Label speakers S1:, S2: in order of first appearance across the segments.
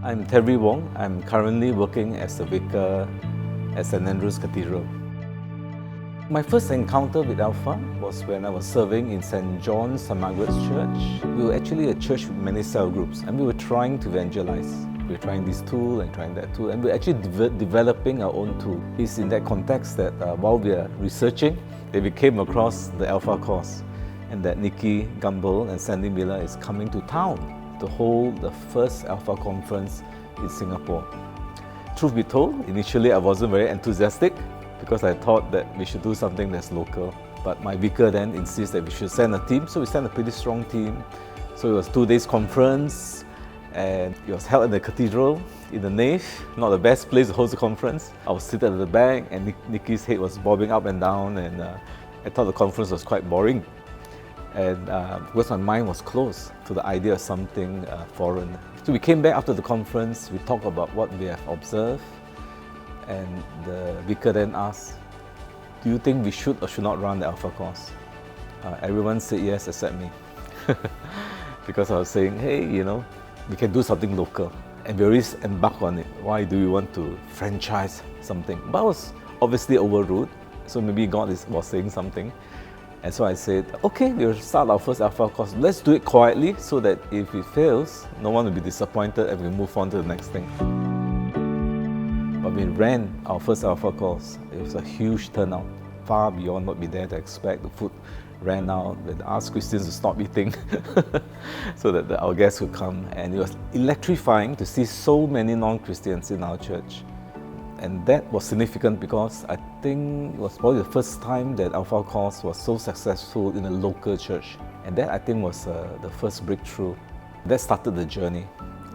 S1: I'm Terry Wong. I'm currently working as a vicar at St. Andrew's Cathedral. My first encounter with Alpha was when I was serving in St. John's St. Margaret's Church. We were actually a church with many cell groups and we were trying to evangelize. We were trying this tool and trying that tool, and we were actually developing our own tool. It's in that context that while we are researching, that we came across the Alpha course, and that Nikki Gumbel and Sandy Miller is coming to town to hold the first Alpha conference in Singapore. Truth be told, initially I wasn't very enthusiastic because I thought that we should do something that's local. But my vicar then insists that we should send a team, so we sent a pretty strong team. So it was 2 days conference, and it was held in the cathedral, in the nave, not the best place to host a conference. I was seated at the back and Nikki's head was bobbing up and down, and I thought the conference was quite boring. And because my mind was closed to the idea of something foreign. So we came back after the conference, we talked about what we have observed, and the vicar then asked, do you think we should or should not run the Alpha course? Everyone said yes except me. Because I was saying, hey, we can do something local. And we already embarked on it. Why do we want to franchise something? But I was obviously overruled, so maybe God was saying something. And so I said, okay, we'll start our first Alpha course. Let's do it quietly so that if it fails, no one will be disappointed and we'll move on to the next thing. But we ran our first Alpha course. It was a huge turnout, far beyond what we dared to expect. The food ran out. We asked Christians to stop eating so that our guests could come. And it was electrifying to see so many non-Christians in our church. And that was significant because I think it was probably the first time that Alpha course was so successful in a local church. And that, I think, was the first breakthrough. That started the journey.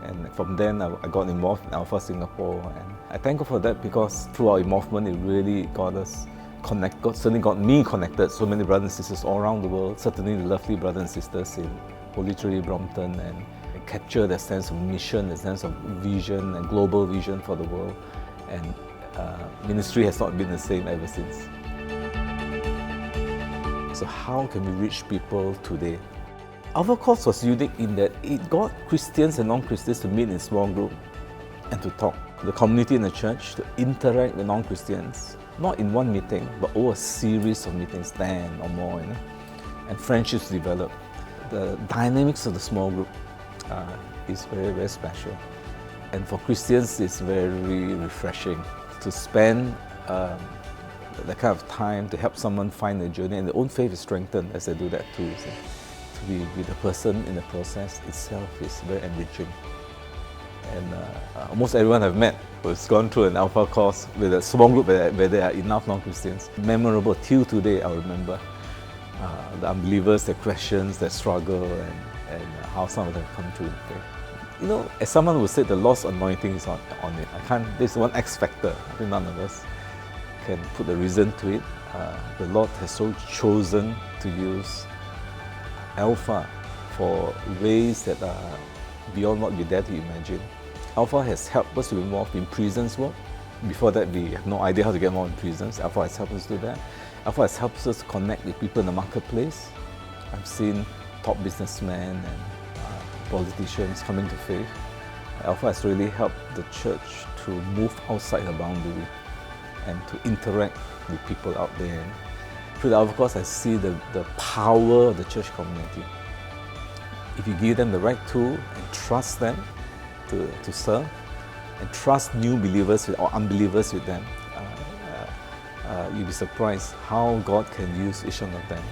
S1: And from then, I got involved in Alpha Singapore. And I thank God for that because through our involvement, it really got us connected, certainly got me connected. So many brothers and sisters all around the world, certainly the lovely brothers and sisters in Holy Trinity, Brompton, and capture that sense of mission, the sense of vision and global vision for the world. And ministry has not been the same ever since. So how can we reach people today? Our course was unique in that it got Christians and non-Christians to meet in small group and to talk. The community in the church to interact with non-Christians, not in one meeting, but over a series of meetings, 10 or more, and friendships develop. The dynamics of the small group is very, very special. And for Christians, it's very refreshing to spend that kind of time to help someone find their journey, and their own faith is strengthened as they do that too. So, to be with the person in the process itself is very enriching. And almost everyone I've met who's gone through an Alpha course with a small group where there are enough non-Christians. Memorable till today, I remember the unbelievers, their questions, their struggle, and how some of them come to faith. As someone who said the Lord's anointing is on it, there's one X factor. I think none of us can put a reason to it. The Lord has so chosen to use Alpha for ways that are beyond what we dare to imagine. Alpha has helped us to be involved in prisons work. Before that, we have no idea how to get more in prisons. Alpha has helped us do that. Alpha has helped us connect with people in the marketplace. I've seen top businessmen and politicians coming to faith. Alpha has really helped the church to move outside the boundary and to interact with people out there. Through the Alpha course, I see the power of the church community. If you give them the right tool and trust them to serve, and trust new believers or unbelievers with them, you'll be surprised how God can use each one of them.